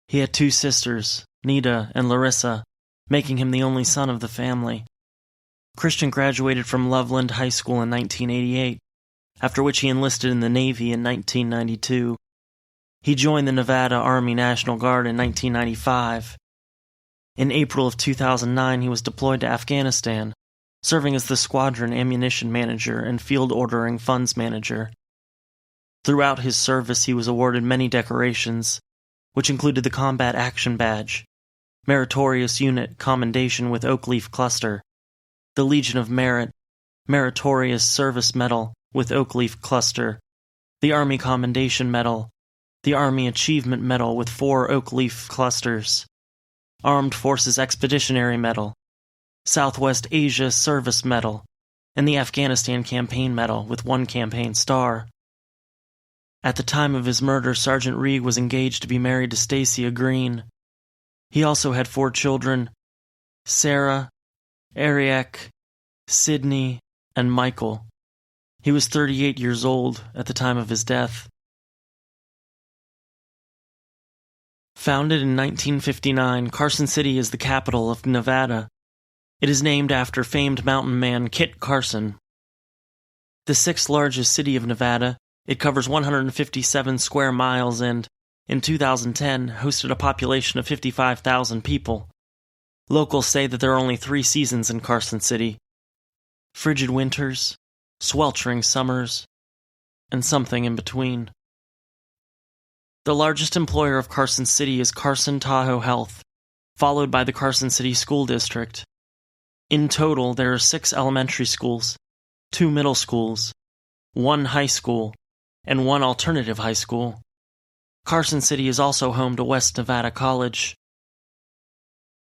He had 2 sisters, Nita and Larissa, making him the only son of the family. Christian graduated from Loveland High School in 1988, after which he enlisted in the Navy in 1992. He joined the Nevada Army National Guard in 1995. In April of 2009, he was deployed to Afghanistan, serving as the squadron ammunition manager and field ordering funds manager. Throughout his service, he was awarded many decorations, which included the Combat Action Badge, Meritorious Unit Commendation with Oak Leaf Cluster, the Legion of Merit, Meritorious Service Medal with Oak Leaf Cluster, the Army Commendation Medal, the Army Achievement Medal with 4 Oak Leaf Clusters, Armed Forces Expeditionary Medal, Southwest Asia Service Medal, and the Afghanistan Campaign Medal with 1 campaign star. At the time of his murder, Sergeant Reed was engaged to be married to Stacia Green. He also had 4 children, Sarah, Ariek, Sydney, and Michael. He was 38 years old at the time of his death. Founded in 1959, Carson City is the capital of Nevada. It is named after famed mountain man Kit Carson. The 6th largest city of Nevada, it covers 157 square miles and, in 2010, hosted a population of 55,000 people. Locals say that there are only 3 seasons in Carson City: frigid winters, sweltering summers, and something in between. The largest employer of Carson City is Carson Tahoe Health, followed by the Carson City School District. In total, there are 6 elementary schools, 2 middle schools, 1 high school, and 1 alternative high school. Carson City is also home to West Nevada College.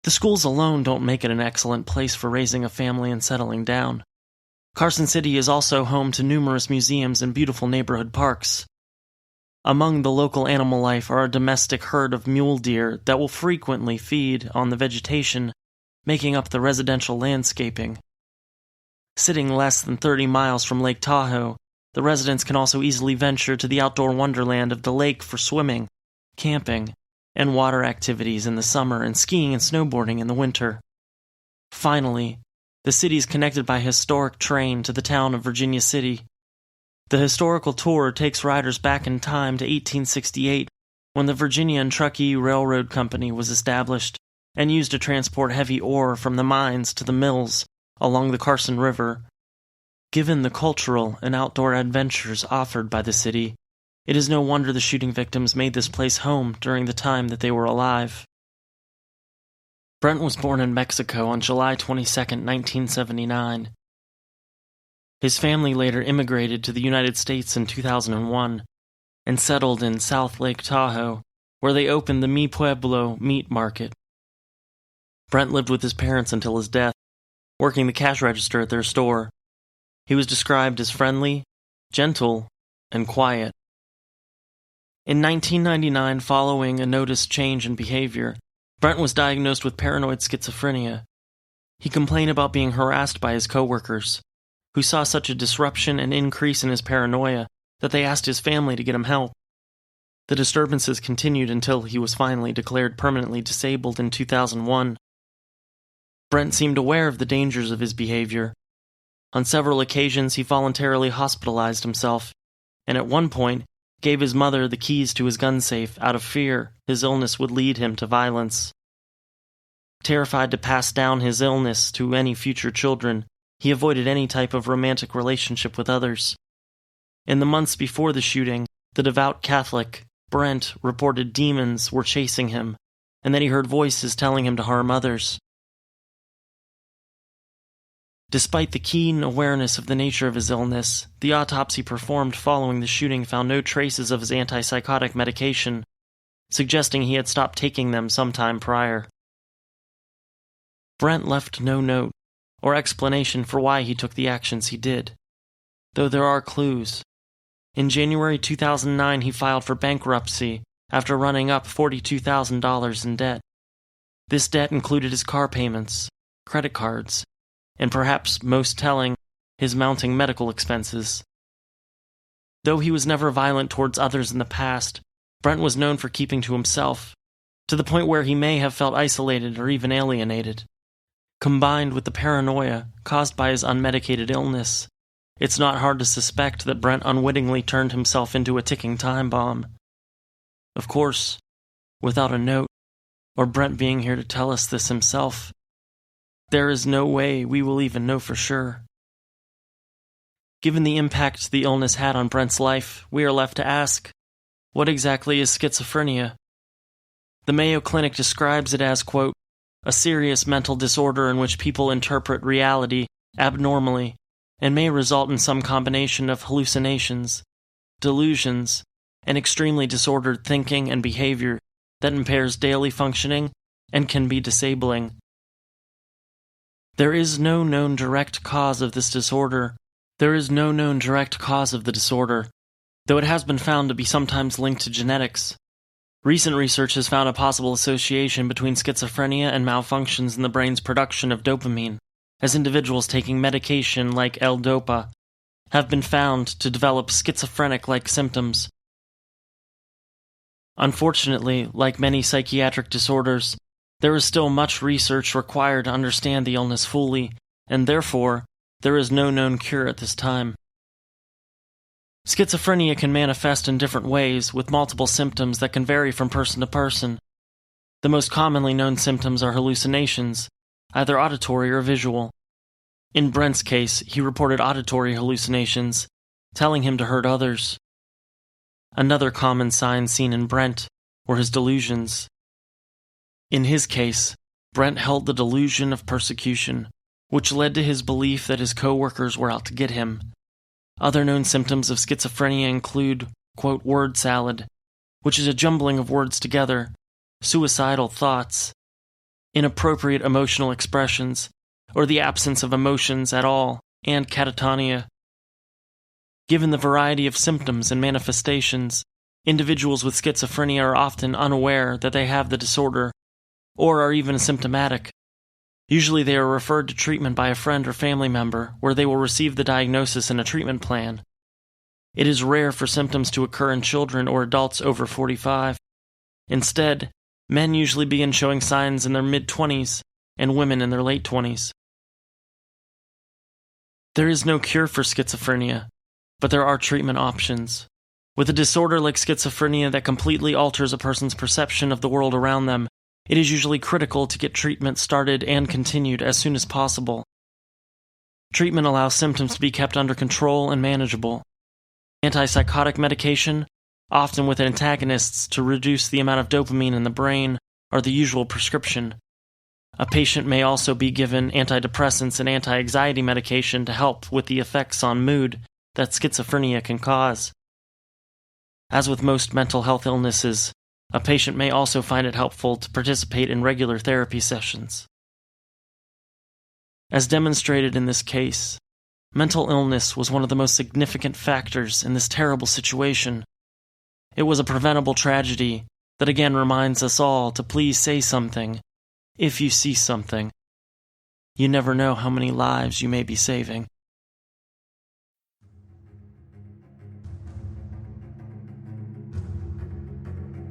The schools alone don't make it an excellent place for raising a family and settling down. Carson City is also home to numerous museums and beautiful neighborhood parks. Among the local animal life are a domestic herd of mule deer that will frequently feed on the vegetation making up the residential landscaping. Sitting less than 30 miles from Lake Tahoe, the residents can also easily venture to the outdoor wonderland of the lake for swimming, camping, and water activities in the summer and skiing and snowboarding in the winter. Finally, the city is connected by a historic train to the town of Virginia City. The historical tour takes riders back in time to 1868, when the Virginia and Truckee Railroad Company was established and used to transport heavy ore from the mines to the mills along the Carson River. Given the cultural and outdoor adventures offered by the city, it is no wonder the shooting victims made this place home during the time that they were alive. Brent was born in Mexico on July 22, 1979. His family later immigrated to the United States in 2001 and settled in South Lake Tahoe, where they opened the Mi Pueblo meat market. Brent lived with his parents until his death, working the cash register at their store. He was described as friendly, gentle, and quiet. In 1999, following a noticed change in behavior, Brent was diagnosed with paranoid schizophrenia. He complained about being harassed by his coworkers, who saw such a disruption and increase in his paranoia that they asked his family to get him help. The disturbances continued until he was finally declared permanently disabled in 2001. Brent seemed aware of the dangers of his behavior. On several occasions, he voluntarily hospitalized himself, and at one point, gave his mother the keys to his gun safe out of fear his illness would lead him to violence. Terrified to pass down his illness to any future children, he avoided any type of romantic relationship with others. In the months before the shooting, the devout Catholic, Brent, reported demons were chasing him, and that he heard voices telling him to harm others. Despite the keen awareness of the nature of his illness, the autopsy performed following the shooting found no traces of his antipsychotic medication, suggesting he had stopped taking them sometime prior. Brent left no note or explanation for why he took the actions he did, though there are clues. In January 2009, he filed for bankruptcy after running up $42,000 in debt. This debt included his car payments, credit cards, and perhaps most telling, his mounting medical expenses. Though he was never violent towards others in the past, Brent was known for keeping to himself, to the point where he may have felt isolated or even alienated. Combined with the paranoia caused by his unmedicated illness, it's not hard to suspect that Brent unwittingly turned himself into a ticking time bomb. Of course, without a note, or Brent being here to tell us this himself, there is no way we will even know for sure. Given the impact the illness had on Brent's life, we are left to ask, what exactly is schizophrenia? The Mayo Clinic describes it as, quote, a serious mental disorder in which people interpret reality abnormally and may result in some combination of hallucinations, delusions, and extremely disordered thinking and behavior that impairs daily functioning and can be disabling. There is no known direct cause of this disorder. There is no known direct cause of the disorder, though it has been found to be sometimes linked to genetics. Recent research has found a possible association between schizophrenia and malfunctions in the brain's production of dopamine, as individuals taking medication like L-Dopa have been found to develop schizophrenic-like symptoms. Unfortunately, like many psychiatric disorders, there is still much research required to understand the illness fully, and therefore, there is no known cure at this time. Schizophrenia can manifest in different ways, with multiple symptoms that can vary from person to person. The most commonly known symptoms are hallucinations, either auditory or visual. In Brent's case, he reported auditory hallucinations, telling him to hurt others. Another common sign seen in Brent were his delusions. In his case, Brent held the delusion of persecution, which led to his belief that his co-workers were out to get him. Other known symptoms of schizophrenia include, quote, word salad, which is a jumbling of words together, suicidal thoughts, inappropriate emotional expressions, or the absence of emotions at all, and catatonia. Given the variety of symptoms and manifestations, individuals with schizophrenia are often unaware that they have the disorder, or are even symptomatic. Usually they are referred to treatment by a friend or family member, where they will receive the diagnosis and a treatment plan. It is rare for symptoms to occur in children or adults over 45. Instead, men usually begin showing signs in their mid-20s, and women in their late 20s. There is no cure for schizophrenia, but there are treatment options. With a disorder like schizophrenia that completely alters a person's perception of the world around them, it is usually critical to get treatment started and continued as soon as possible. Treatment allows symptoms to be kept under control and manageable. Antipsychotic medication, often with antagonists to reduce the amount of dopamine in the brain, are the usual prescription. A patient may also be given antidepressants and anti-anxiety medication to help with the effects on mood that schizophrenia can cause. As with most mental health illnesses, a patient may also find it helpful to participate in regular therapy sessions. As demonstrated in this case, mental illness was one of the most significant factors in this terrible situation. It was a preventable tragedy that again reminds us all to please say something if you see something. You never know how many lives you may be saving.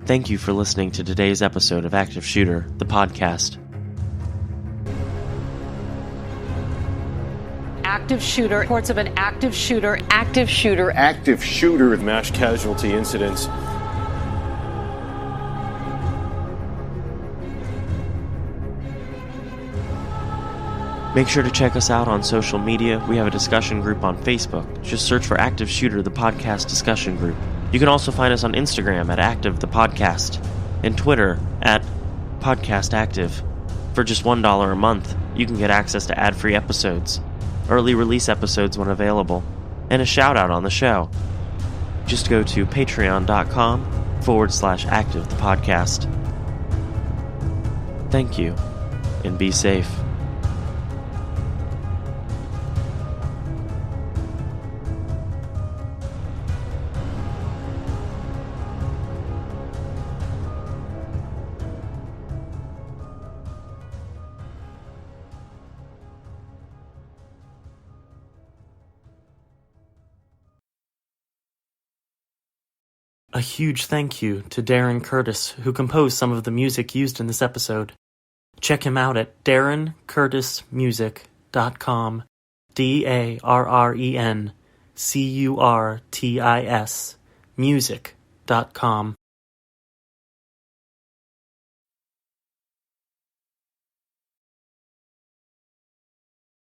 Thank you for listening to today's episode of Active Shooter, the podcast. Active shooter. Reports of an active shooter. Active shooter. Active shooter. Mass casualty incidents. Make sure to check us out on social media. We have a discussion group on Facebook. Just search for Active Shooter, the podcast discussion group. You can also find us on Instagram at Active the Podcast and Twitter at Podcast Active. For just $1 a month, you can get access to ad-free episodes, early release episodes when available, and a shout-out on the show. Just go to patreon.com/Active the Podcast. Thank you, and be safe. A huge thank you to Darren Curtis, who composed some of the music used in this episode. Check him out at darrencurtismusic.com. DARRENCURTIS music.com.